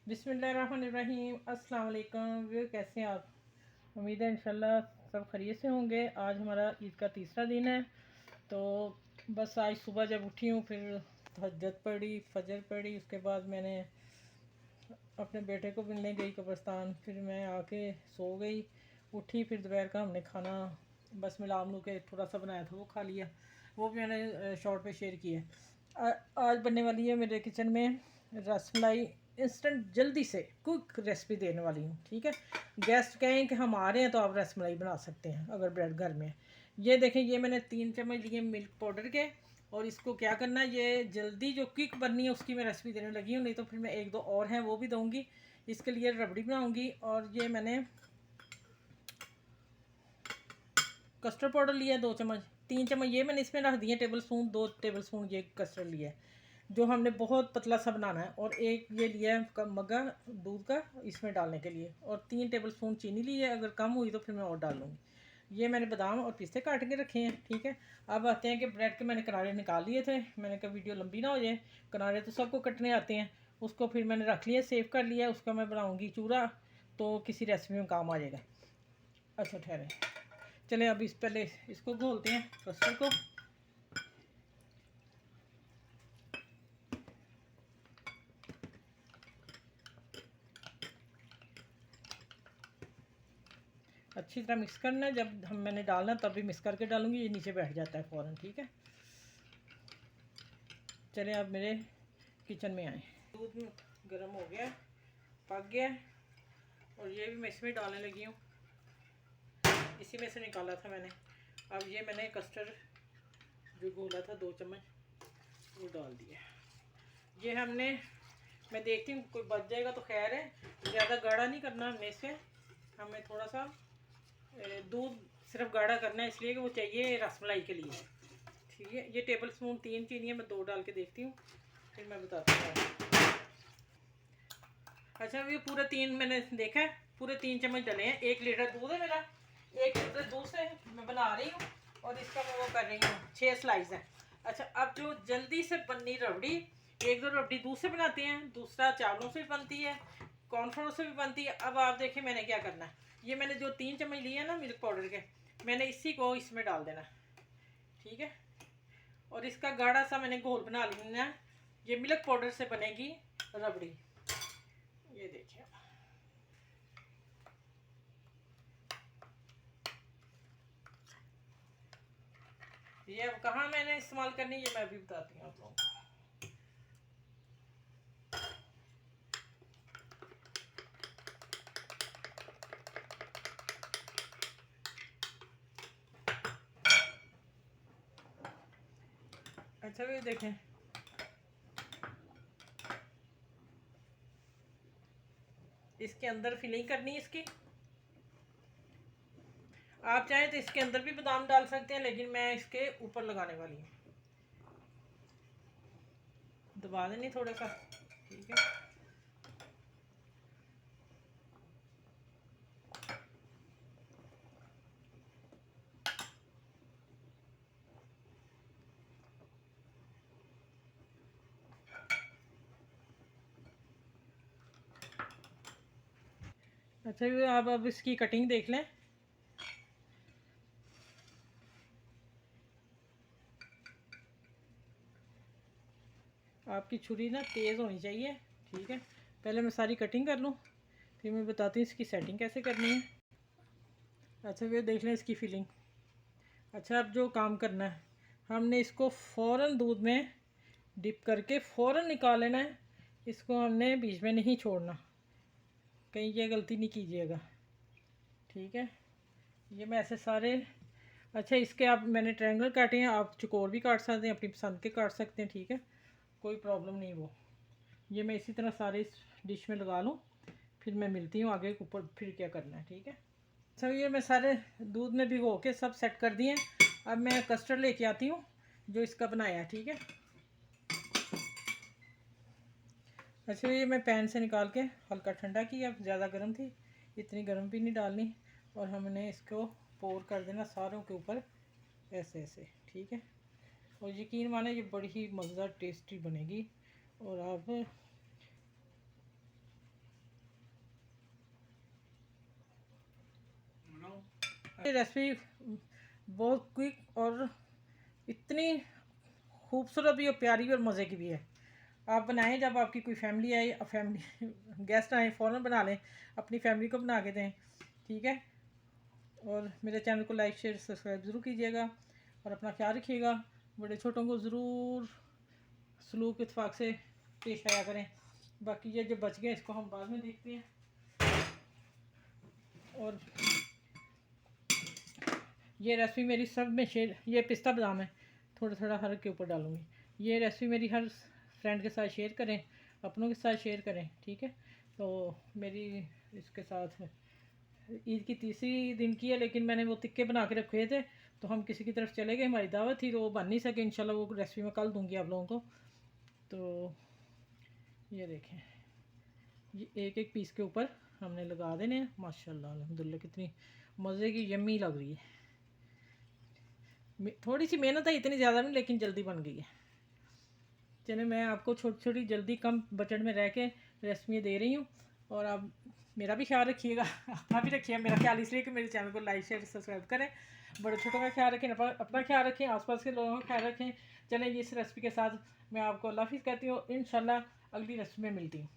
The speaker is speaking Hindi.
बिस्मिल्लाहिर्रहमानिर्रहीम। अस्सलाम वालेकुम। वे कैसे हैं आप? उम्मीद है इंशाल्लाह सब खैरियत से होंगे। आज हमारा ईद का तीसरा दिन है। तो बस आज सुबह जब उठी हूँ फिर तहज्जुद पढ़ी, फजर पढ़ी, उसके बाद मैंने अपने बेटे को मिलने गई कब्रिस्तान। फिर मैं आके सो गई। उठी फिर दोपहर का हमने खाना बस मिला मिलू के थोड़ा सा बनाया था, वो खा लिया। वो भी मैंने शॉर्ट पे शेयर किया है। आज बनने वाली है मेरे किचन में रसमलाई। इंस्टेंट जल्दी से क्विक रेसिपी देने वाली हूँ, ठीक है। गेस्ट कहें कि हम आ रहे हैं तो आप रसमलाई बना सकते हैं अगर ब्रेड घर में है। ये देखें, ये मैंने 3 चम्मच लिए मिल्क पाउडर के। और इसको क्या करना है, ये जल्दी जो क्विक बननी है उसकी मैं रेसिपी देने लगी हूँ, नहीं तो फिर मैं एक दो और हैं वो भी दूँगी। इसके लिए रबड़ी बनाऊँगी। और ये मैंने कस्टर्ड पाउडर लिया है 2 चम्मच। 3 चम्मच ये मैंने इसमें रख दिए टेबल स्पून। 2 टेबल स्पून ये कस्टर्ड लिया है जो हमने बहुत पतला सा बनाना है। और एक ये लिया है मग्गा दूध का इसमें डालने के लिए। और 3 टेबल स्पून चीनी ली है, अगर कम हुई तो फिर मैं और डाल लूँगी। ये मैंने बादाम और पिस्ते काट के रखे हैं, ठीक है। अब आते हैं कि ब्रेड के मैंने किनारे निकाल लिए थे। मैंने कहा वीडियो लंबी ना हो जाए, किनारे तो सबको कटने आते हैं। उसको फिर मैंने रख लिया, सेव कर लिया। उसका मैं बनाऊँगी चूरा, तो किसी रेसिपी में काम आ जाएगा। अच्छा ठहरे, चले अब पहले इसको घोलते हैं कस्टर्ड को। अच्छी तरह मिक्स करना है। जब मैंने डालना तब भी मिक्स करके डालूंगी, ये नीचे बैठ जाता है फ़ौरन, ठीक है। चले अब मेरे किचन में आए। दूध गर्म हो गया, पक गया। और ये भी मैं इसमें डालने लगी हूँ, इसी में से निकाला था मैंने। अब ये मैंने कस्टर्ड जो घोला था 2 चम्मच वो डाल दिया। ये हमने, मैं देखती हूँ कोई बच जाएगा तो खैर है, ज़्यादा गाढ़ा नहीं करना हमने इसे। हमें थोड़ा सा दूध सिर्फ गाढ़ा करना है, इसलिए कि वो चाहिए रसमलाई के लिए, ठीक है। ये टेबल स्पून 3 चीनी है, मैं 2 डाल के देखती हूँ फिर मैं बताती हूँ। अच्छा, ये पूरे 3 मैंने देखा है, पूरे 3 चम्मच डले हैं। 1 लीटर दूध है मेरा, 1 लीटर दूध से मैं बना रही हूँ। और इसका मैं वो कर रही हूँ 6 स्लाइस है। अच्छा, अब जो जल्दी से बननी रबड़ी, एक दो रबड़ी दूध से बनाते हैं, दूसरा चावलों से भी बनती है, कॉर्नफ्लोर से भी बनती है। अब आप देखिए मैंने क्या करना है। ये मैंने जो 3 चम्मच लिए हैं ना मिल्क पाउडर के, मैंने इसी को इसमें डाल देना, ठीक है। और इसका गाढ़ा सा मैंने घोल बना लेना है। ये मिल्क पाउडर से बनेगी रबड़ी, ये देखिए। ये अब कहाँ मैंने इस्तेमाल करनी है ये मैं भी बताती हूँ आप लोगों को। अच्छा, ये देखें, इसके अंदर फिलिंग करनी है इसकी। आप चाहें तो इसके अंदर भी बादाम डाल सकते हैं, लेकिन मैं इसके ऊपर लगाने वाली हूँ। दबा देनी थोड़ा सा, ठीक है। अच्छा, ये आप अब इसकी कटिंग देख लें। आपकी छुरी ना तेज़ होनी चाहिए, ठीक है। पहले मैं सारी कटिंग कर लूँ, फिर मैं बताती हूँ इसकी सेटिंग कैसे करनी है। अच्छा, ये देख लें इसकी फिलिंग। अच्छा, अब जो काम करना है, हमने इसको फ़ौरन दूध में डिप करके फ़ौरन निकाल लेना है। इसको हमने बीच में नहीं छोड़ना, कहीं ये गलती नहीं कीजिएगा, ठीक है। ये मैं ऐसे सारे, अच्छा इसके आप मैंने ट्रायंगल काटे हैं, आप चौकोर भी काट सकते हैं, अपनी पसंद के काट सकते हैं, ठीक है, कोई प्रॉब्लम नहीं वो। ये मैं इसी तरह सारे इस डिश में लगा लूँ, फिर मैं मिलती हूँ आगे ऊपर फिर क्या करना है, ठीक है। अच्छा, ये मैं सारे दूध में भिगो के सब सेट कर दिए। अब मैं कस्टर्ड लेके आती हूँ जो इसका बनाया है, ठीक है। अच्छा, ये मैं पैन से निकाल के हल्का ठंडा किया, ज़्यादा गर्म थी, इतनी गर्म भी नहीं डालनी। और हमने इसको पोर कर देना सारों के ऊपर ऐसे ऐसे, ठीक है। और यकीन माने ये बड़ी ही मज़ेदार टेस्टी बनेगी। और आप ये रेसिपी बहुत क्विक और इतनी खूबसूरत भी और प्यारी और मज़े की भी है। आप बनाएं, जब आपकी कोई फैमिली आए, फैमिली गेस्ट आए, फ़ौरन बना लें, अपनी फैमिली को बना के दें, ठीक है। और मेरे चैनल को लाइक शेयर सब्सक्राइब ज़रूर कीजिएगा और अपना ख्याल रखिएगा। बड़े छोटों को ज़रूर सलूक इत्फाक से पेश आया करें। बाकी ये जो बच गए इसको हम बाद में देखते हैं। और ये रेसिपी मेरी सब में शेयर, ये पिस्ता बादाम है, थोड़ा थोड़ा हर के ऊपर डालूँगी। ये रेसिपी मेरी हर फ्रेंड के साथ शेयर करें, अपनों के साथ शेयर करें, ठीक है। तो मेरी इसके साथ ईद की तीसरी दिन की है, लेकिन मैंने वो तिक्के बना के रखे थे, तो हम किसी की तरफ चले गए, हमारी दावत थी तो वो बन नहीं सके। इंशाल्लाह वो रेसिपी मैं कल दूँगी आप लोगों को। तो ये देखें, ये एक एक पीस के ऊपर हमने लगा देने हैं। माशाल्लाह अल्हम्दुलिल्लाह कितनी मज़े की यम्मी लग रही है। थोड़ी सी मेहनत है, इतनी ज़्यादा नहीं, लेकिन जल्दी बन गई है। चलिए, मैं आपको छोटी छोटी जल्दी कम बजट में रह के रेसिपी दे रही हूँ। और आप मेरा भी ख्याल रखिएगा, अपना भी रखिए। मेरा ख्याल इसलिए कि मेरे चैनल को लाइक शेयर सब्सक्राइब करें, बड़े छोटों का ख्याल रखें, अपना ख्याल रखें, आसपास के लोगों का ख्याल रखें। चलें, इस रेसिपी के साथ मैं आपको अल्लाह हाफ़िज़ कहती हूँ। इंशाल्लाह अगली रेसिपी में मिलती हूँ।